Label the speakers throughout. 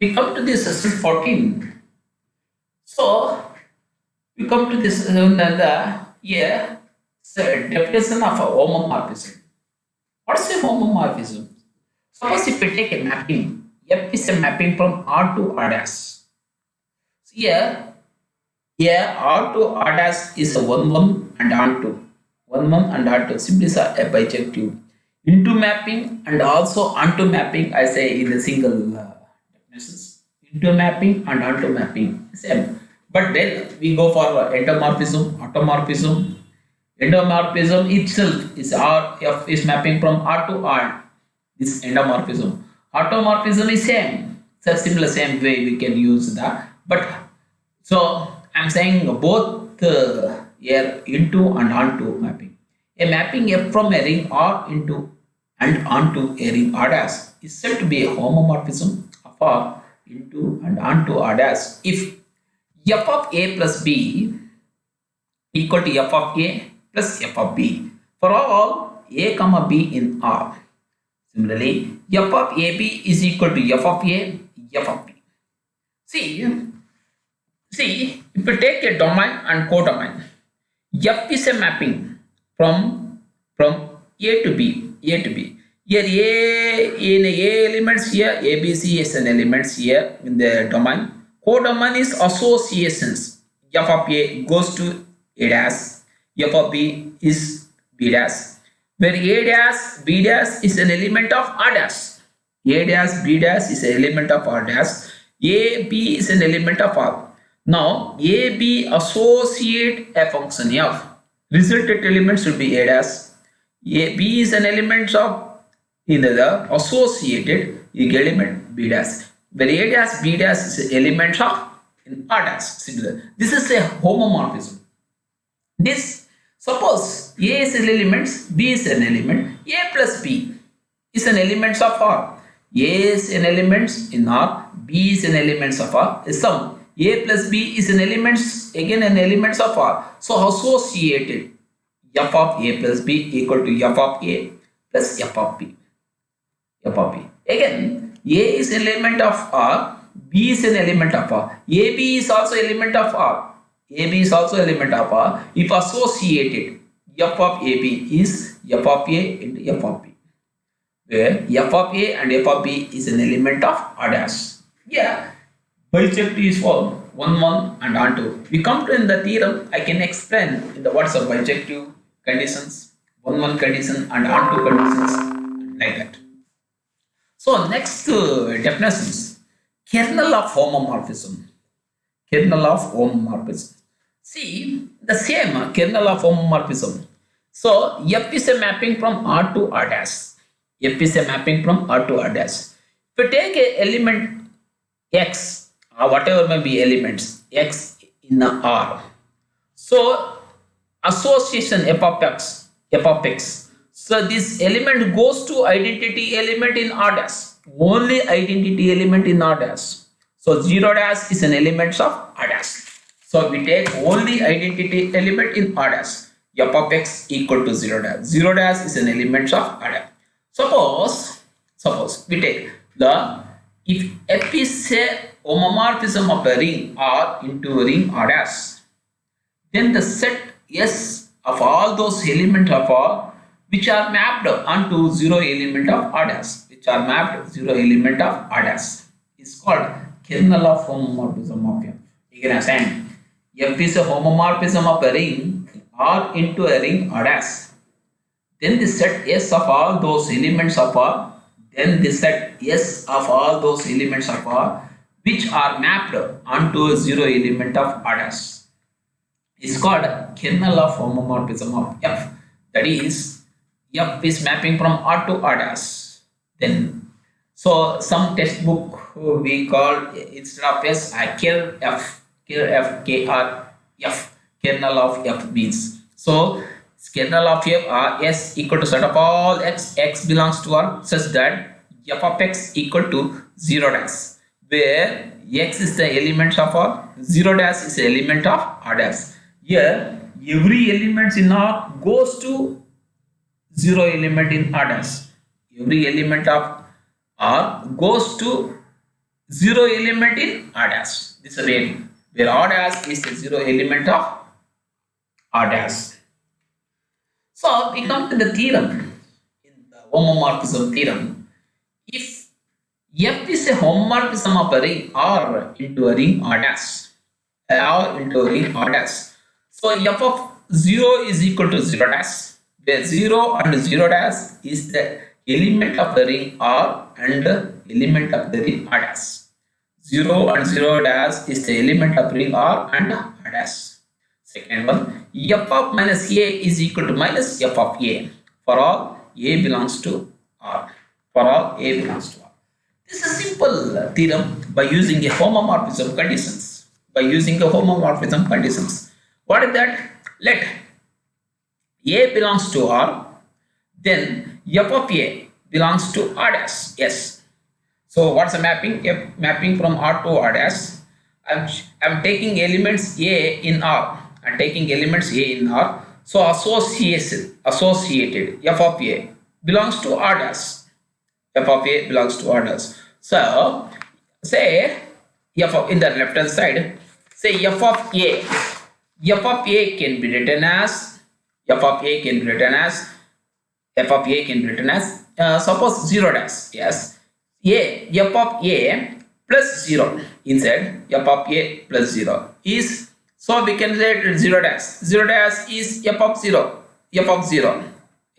Speaker 1: We come to this lesson 14. So we come to this yeah, so definition of a homomorphism. What is a homomorphism? Suppose if we take a mapping, F is a mapping from R to R dash. So here R to R dash is a 1 1 and R 2. 1 1 and R 2 simply is a bijective. Into mapping and also onto mapping, I say in a single definitions. Into mapping and onto mapping, same. But then we go for endomorphism, automorphism. Endomorphism itself is R F is mapping from R to R. This endomorphism. Automorphism is same. So similar same way we can use that. But so I'm saying both here into and onto mapping. A mapping F from a ring R into and onto a ring R dash is said to be a homomorphism of R into and onto R dash if F of A plus B equal to F of A plus F of B for all A comma B in R. Similarly, F of AB is equal to F of A, F of B. See, if we take a domain and codomain, F is a mapping from A to B, A to B. Here A in A elements here, ABC is an elements here in the domain. Codomain is associations. F of A goes to A dash, F of B is B dash. Where A dash, B dash is an element of R dash. A dash, B dash is an element of R dash. A, B is an element of R. Now, A, B associate a function F. Resultant element should be A dash. A, B is an element of in the associated element B dash. Where A dash, B dash is an element of in R dash. Similar. This is a homomorphism. This suppose A is an element, B is an element, A plus B is an element of R. A is an element in R, B is an element of R. A sum. A plus B is an element again an element of R. So associated F of A plus B equal to F of A plus F of B. F of B. Again, A is an element of R, B is an element of R. AB is also element of R. AB is also element of R if associated F of AB is F of A into F of B, where F of A and F of B is an element of R dash. Yeah, bijective is for 1 1 and onto. We come to in the theorem, I can explain in the what's of bijective conditions, 1 1 condition and onto conditions like that. So next definitions, kernel of homomorphism. Kernel of homomorphism. See the same kernel of homomorphism. So F is a mapping from R to R dash. F is a mapping from R to R dash. If we take a element X or whatever may be elements X in the R. So association F of X. So this element goes to identity element in R dash. Only identity element in R dash. So 0 dash is an element of R dash. So we take only identity element in R dash. F of X equal to 0 dash. 0 dash is an element of R dash. Suppose we take the if F is a homomorphism of a ring R into a ring R dash, then the set S of all those elements of R which are mapped onto 0 element of R dash, which are mapped 0 element of R dash is called kernel of homomorphism of F. Again I am saying F is a homomorphism of a ring R into a ring R dash. Then the set S of all those elements of R, then the set S of all those elements of R which are mapped onto a 0 element of R dash is called kernel of homomorphism of F. That is, F is mapping from R to R dash. Then, so some textbook we call instead of S, ker F, kernel of F means. So kernel of F S equal to set of all x belongs to R such that F of X equal to 0 dash, where X is the element of R, 0 dash is the element of R dash. Here every element in R goes to 0 element in R dash. Every element of R goes to zero element in R dash. This is where R dash is the zero element of R dash. So we come to the theorem in the homomorphism theorem. If F is a homomorphism of a ring R into a ring R dash, R into a ring R dash. So F of 0 is equal to 0 dash, where 0 and 0 dash is the element of the ring R and element of the ring R dash. 0 and 0 dash is the element of ring R and R dash. Second one, F of minus A is equal to minus F of A for all A belongs to R. For all A belongs to R. This is a simple theorem by using a homomorphism conditions. By using a homomorphism conditions. What is that? Let A belongs to R, then F of A belongs to R dash. Yes. So what's the mapping? F mapping from R to R dash. I'm taking elements A in R. I'm taking elements A in R. So associated F of A belongs to R dash. F of A belongs to R dash. So say F of in the left hand side. Say F of A. F of A can be written as suppose 0 dash. Yes. F of A plus 0 inside F of A plus 0 is, so we can say 0 dash. 0 dash is F of 0 plus 0.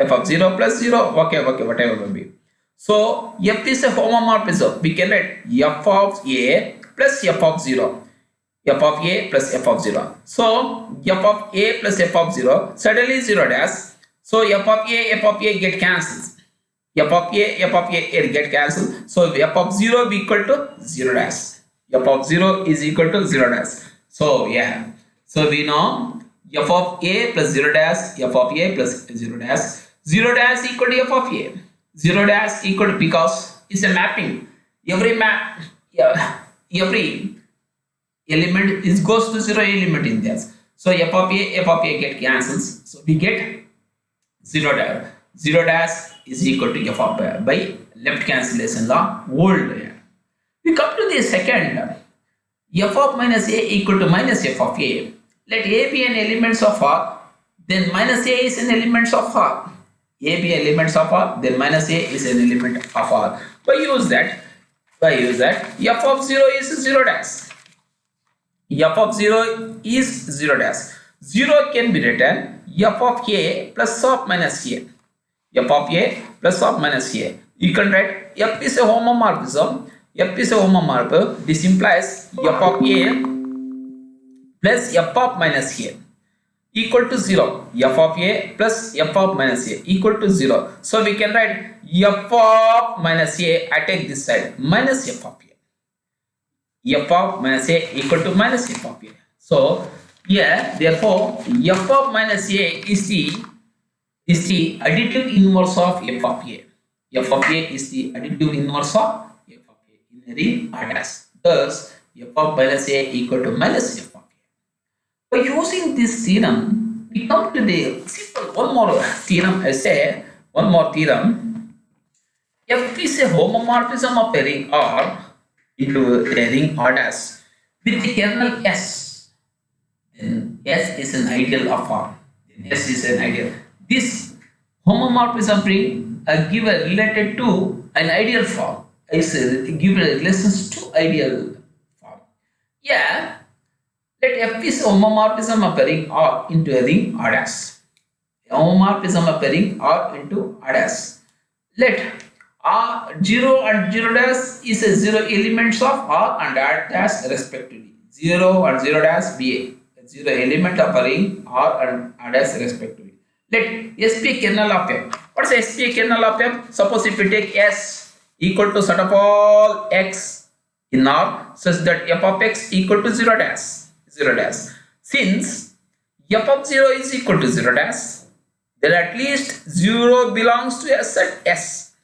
Speaker 1: Okay, whatever will be. So F is a homomorphism. We can write F of A plus F of 0. F of A plus F of 0. So F of A plus F of 0 suddenly 0 dash. So F of A get cancelled. F of A get cancelled. So F of 0 be equal to 0 dash. F of 0 is equal to 0 dash. So yeah. So we know F of A plus 0 dash, F of A plus 0 dash. 0 dash equal to F of A. 0 dash equal to, because it's a mapping. Every element is goes to 0 element in this. So F of A get cancels. So we get 0 dash. 0 dash is equal to F of A by left cancellation law. Old. We come to the second. F of minus A equal to minus F of A. Let A be an element of R, then minus A is an element of R. A be elements of R, then minus A is an element of R. By use that, F of 0 is 0 dash. F of 0 is 0 dash. 0 can be written F of A plus of minus A. F of A plus of minus A. You can write F is a homomorphism. This implies F of A plus F of minus A equal to 0. F of A plus F of minus A equal to 0. So we can write F of minus A, I take this side, minus F of A. F of minus A equal to minus F of A. So here, therefore, F of minus A is the additive inverse of F of A. F of A is the additive inverse of F of A in the ring R dash. Thus, F of minus A equal to minus F of A. By using this theorem, we come to the simple one more theorem. F is a homomorphism of a ring R into a ring R dash with the kernel S. Then S is an ideal of R. This homomorphism ring give a related to an ideal form. Give a relations to ideal form. Yeah. Let F is homomorphism of a ring R into a ring R dash. Homomorphism of a ring R into R dash. Let R 0 and 0 dash is a 0 elements of R and R dash respectively. 0 and 0 dash be a 0 element of a ring R and R dash respectively. Let S be a kernel of F. What is S be a kernel of F? Suppose if we take S equal to set of all X in R such that F of X equal to 0 dash. Since F of 0 is equal to 0 dash, then at least 0 belongs to a set S.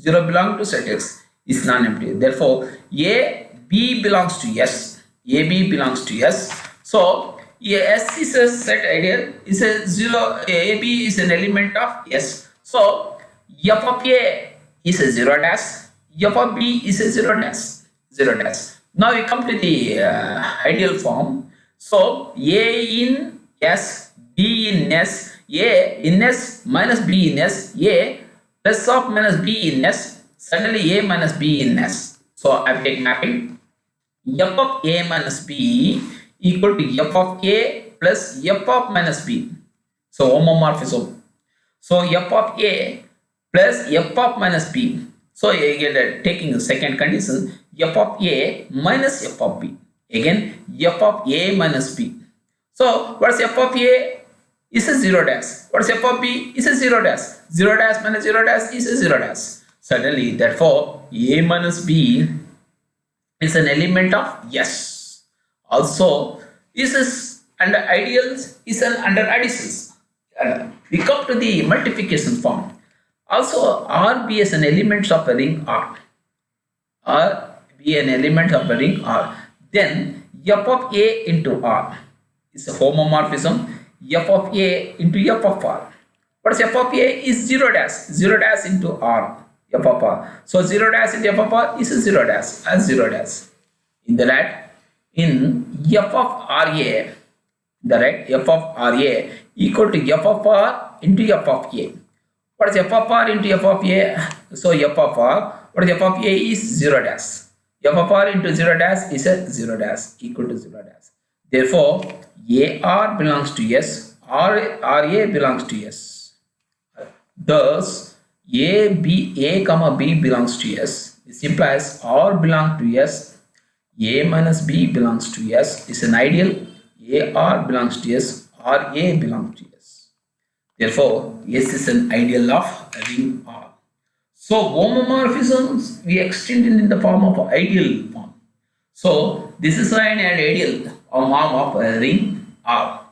Speaker 1: 0 belongs to set X is non-empty. Therefore, A, B belongs to S. AB belongs to S. So, S is a set ideal, is a 0, AB is an element of S. So, F of A is a 0 dash, F of B is a 0 dash. 0 dash. Now we come to the ideal form. So A in S, B in S, A in S minus B in S, A plus of minus B in S, suddenly A minus B in S. So I take mapping. F of A minus B equal to F of A plus F of minus B. So homomorphism. So F of A plus F of minus B. So again taking the second condition, F of A minus F of B. Again F of A minus B. So what's F of A? Is a 0 dash. What's F of B? Is a 0 dash. 0 dash minus 0 dash is a 0 dash. Suddenly, therefore, A minus B is an element of S. Also, is under ideals is an under additions. We come to the multiplication form. Also, R be as an element of a ring R. R be an element of a ring R. Then F of A into R is a homomorphism. F of A into F of R. What is F of A? Is 0 dash. 0 dash into R. F of R. So 0 dash into F of R is a 0 dash as 0 dash. In the right, in F of RA, the right F of RA equal to F of R into F of A. What is F of R into F of A? So F of R, what is F of A is 0 dash. F of R into 0 dash is a 0 dash equal to 0 dash. Therefore, AR belongs to S, RA belongs to S. Thus, A comma B belongs to S. This implies R belongs to S, A minus B belongs to S is an ideal. AR belongs to S, RA belongs to S. Therefore, S is an ideal of ring R. So, homomorphisms we extend in the form of ideal form. So, this is an ideal form of a ring R.